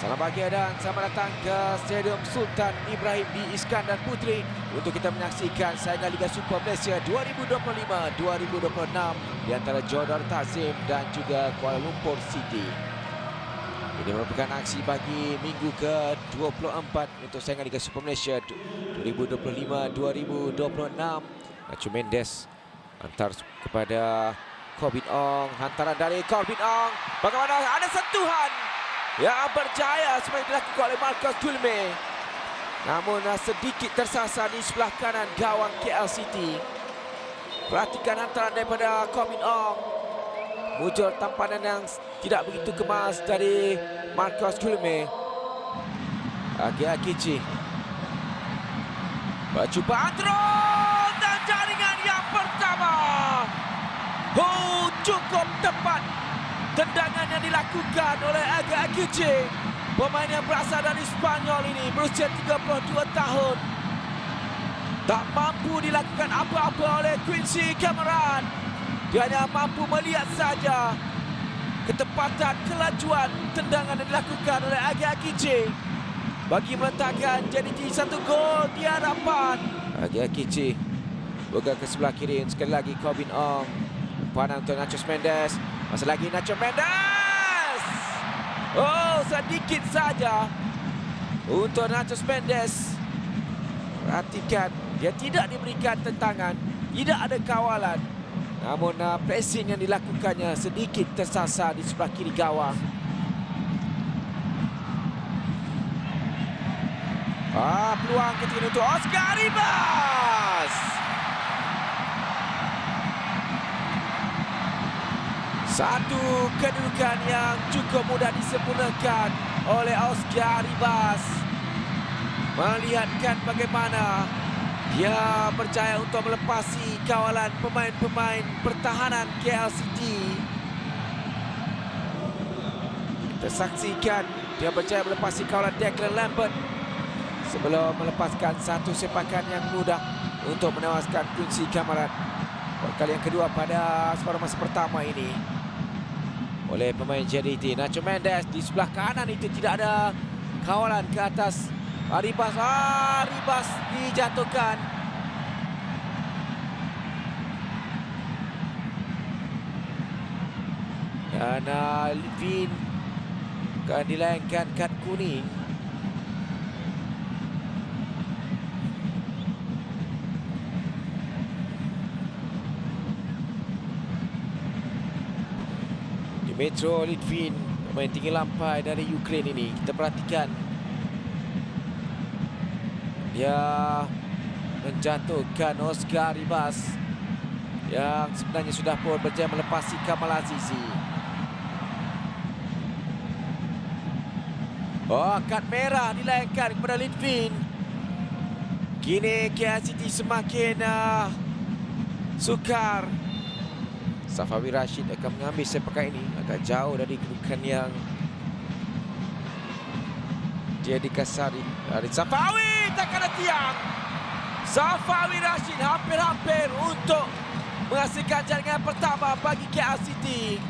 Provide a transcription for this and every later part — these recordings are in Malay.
Selamat pagi dan selamat datang ke Stadium Sultan Ibrahim di Iskandar Puteri untuk kita menyaksikan saingan Liga Super Malaysia 2025-2026 di antara Johor Darul Ta'zim dan juga Kuala Lumpur City. Ini merupakan aksi bagi minggu ke-24 untuk saingan Liga Super Malaysia 2025-2026. Nacho Mendes hantar kepada Corbin Ong, hantaran dari Corbin Ong. Bagaimana ada sentuhan yang berjaya sebenarnya dilakukan oleh Marcus Gulme. Namun sedikit tersasar di sebelah kanan gawang KL City. Perhatikan hantaran daripada Corbin Ong. Mujur tampanan yang tidak begitu kemas dari Marcus Gulme. Agia Kici. Percubaan terus dan jaringan yang pertama. Cukup tepat tendangan yang dilakukan oleh Agia Kici. Pemain yang berasal dari Spanyol ini berusia 32 tahun. Tak mampu dilakukan apa-apa oleh Quincy Cameron. Dia hanya mampu melihat saja ketepatan kelajuan tendangan yang dilakukan oleh Agia Kici bagi meletakkan JDT satu gol di hadapan. Agia Kici buka ke sebelah kiri, sekali lagi Corbin Ong. Umpanan untuk Nacho Mendes. Masih lagi Nacho Mendes. Oh, sedikit saja untuk Nacho Mendes. Perhatikan, dia tidak diberikan tentangan, tidak ada kawalan. Namun pressing yang dilakukannya sedikit tersasar di sebelah kiri gawang. Peluang ketiga untuk Oscar Ribas. Satu kedudukan yang cukup mudah disempurnakan oleh Oscar Ribas. Melihatkan bagaimana dia berjaya untuk melepasi kawalan pemain-pemain pertahanan KL City. Kita saksikan dia berjaya melepasi kawalan Declan Lambert sebelum melepaskan satu sepakan yang mudah untuk menewaskan Quincy Cameron. Kali yang kedua pada separuh masa pertama ini oleh pemain JDT. Nacho Mendes di sebelah kanan itu tidak ada kawalan ke atas Ribas. Ribas dijatuhkan. Dan Litvin akan dilayangkan kad kuning. Metro Litvin, pemain tinggi lampai dari Ukraine ini. Kita perhatikan. Dia menjatuhkan Oscar Ribas yang sebenarnya sudah pun berjaya melepasi Kamal Azizi. Kad merah dilayangkan kepada Litvin. Kini KL City semakin sukar. Safawi Rashid akan mengambil sepakan ini agak jauh dari kedudukan yang dia dikasari dari Safawi. Tak ada tiang. Safawi Rashid hampir-hampir untuk menghasilkan jaringan pertama bagi KL City.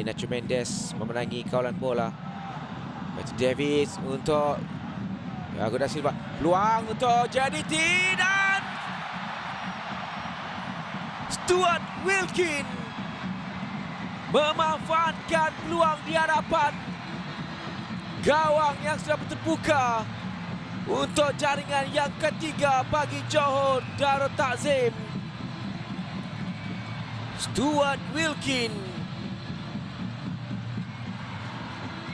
Nacho Mendes memenangi kawalan bola. Matthew Davis untuk Thiago da Silva. Peluang untuk JDT dan Stuart Wilkin memanfaatkan peluang di hadapan gawang yang sudah terbuka untuk jaringan yang ketiga bagi Johor Darul Ta'zim. Stuart Wilkin,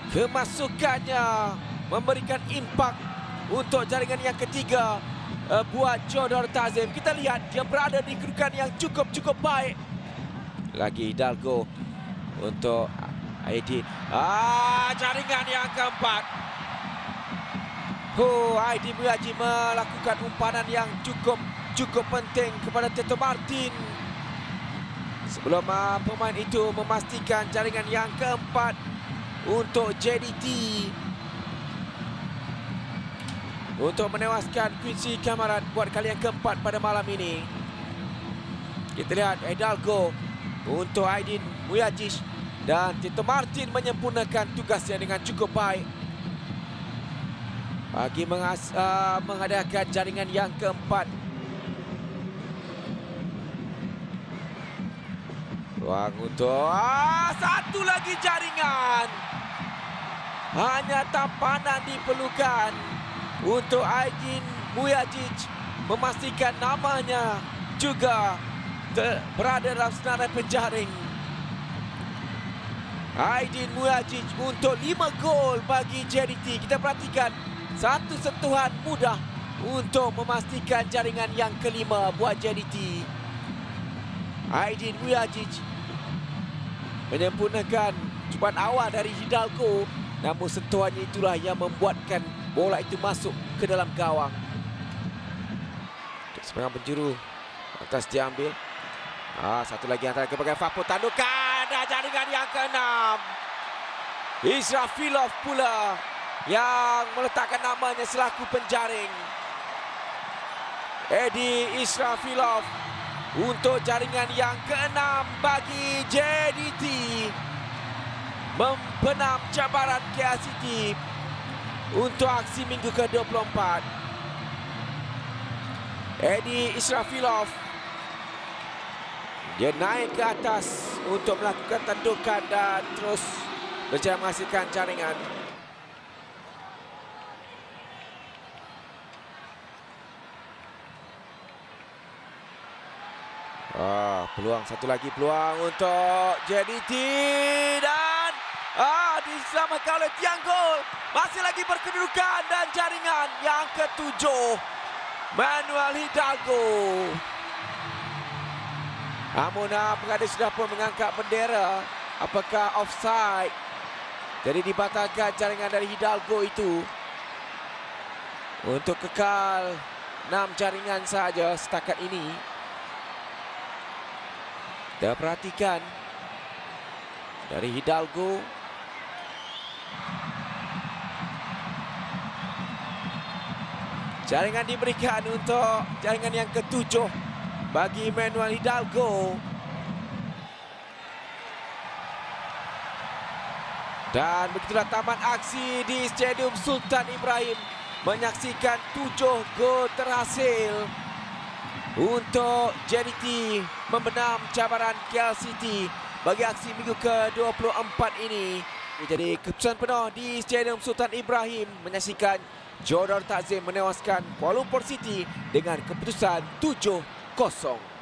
kemasukannya memberikan impak untuk jaringan yang ketiga buat Johor Darul Ta'zim. Kita lihat dia berada di kedudukan yang cukup baik. Lagi Hidalgo untuk Aidin. Jaringan yang keempat. Aidin Muyaji melakukan umpanan yang cukup penting kepada Tito Martin sebelum pemain itu memastikan jaringan yang keempat untuk JDT untuk menewaskan Quincy Cameron buat kali yang keempat pada malam ini. Kita lihat Hidalgo untuk Aidin Muyaji dan Tito Martin menyempurnakan tugasnya dengan cukup baik. bagi menghadakan jaringan yang keempat. Ruang untuk satu lagi jaringan. Hanya tampanan diperlukan untuk Aidin Mujagic memastikan namanya juga berada dalam senarai penjaring. Aidin Mujagic untuk 5 gol bagi JDT. Kita perhatikan satu sentuhan mudah untuk memastikan jaringan yang kelima buat JDT. Aidin Mujagic menyempurnakan cubaan awal dari Hidalgo, namun sentuhannya itulah yang membuatkan bola itu masuk ke dalam gawang. Serangan penjuru atas diambil. Satu lagi antara kebagian Fapo, tandukan dan jaringan yang ke-6. Israfilov pula yang meletakkan namanya selaku penjaring. Edi Israfilov untuk jaringan yang ke-6 bagi JDT. Membenam cabaran KL City untuk aksi minggu ke-24. Edi Israfilov, dia naik ke atas untuk melakukan tandukan dan terus berjaya menghasilkan jaringan. Peluang, satu lagi peluang untuk JDT dan diselamatkan oleh tiang gol. Masih lagi berkedudukan dan jaringan yang ke-7. Manuel Hidalgo. Namun pengadil sudah pun mengangkat bendera. Apakah offside? Jadi dibatalkan jaringan dari Hidalgo itu. Untuk kekal 6 jaringan saja setakat ini. Kita perhatikan dari Hidalgo. Jaringan diberikan untuk jaringan yang ke-7 bagi Manuel Hidalgo. Dan begitulah tamat aksi di Stadium Sultan Ibrahim. Menyaksikan 7 gol terhasil untuk JDT membenam cabaran KL City bagi aksi minggu ke-24 ini. Jadi keputusan penuh di Stadium Sultan Ibrahim menyaksikan Johor Darul Takzim menewaskan Kuala Lumpur City dengan keputusan 7-0.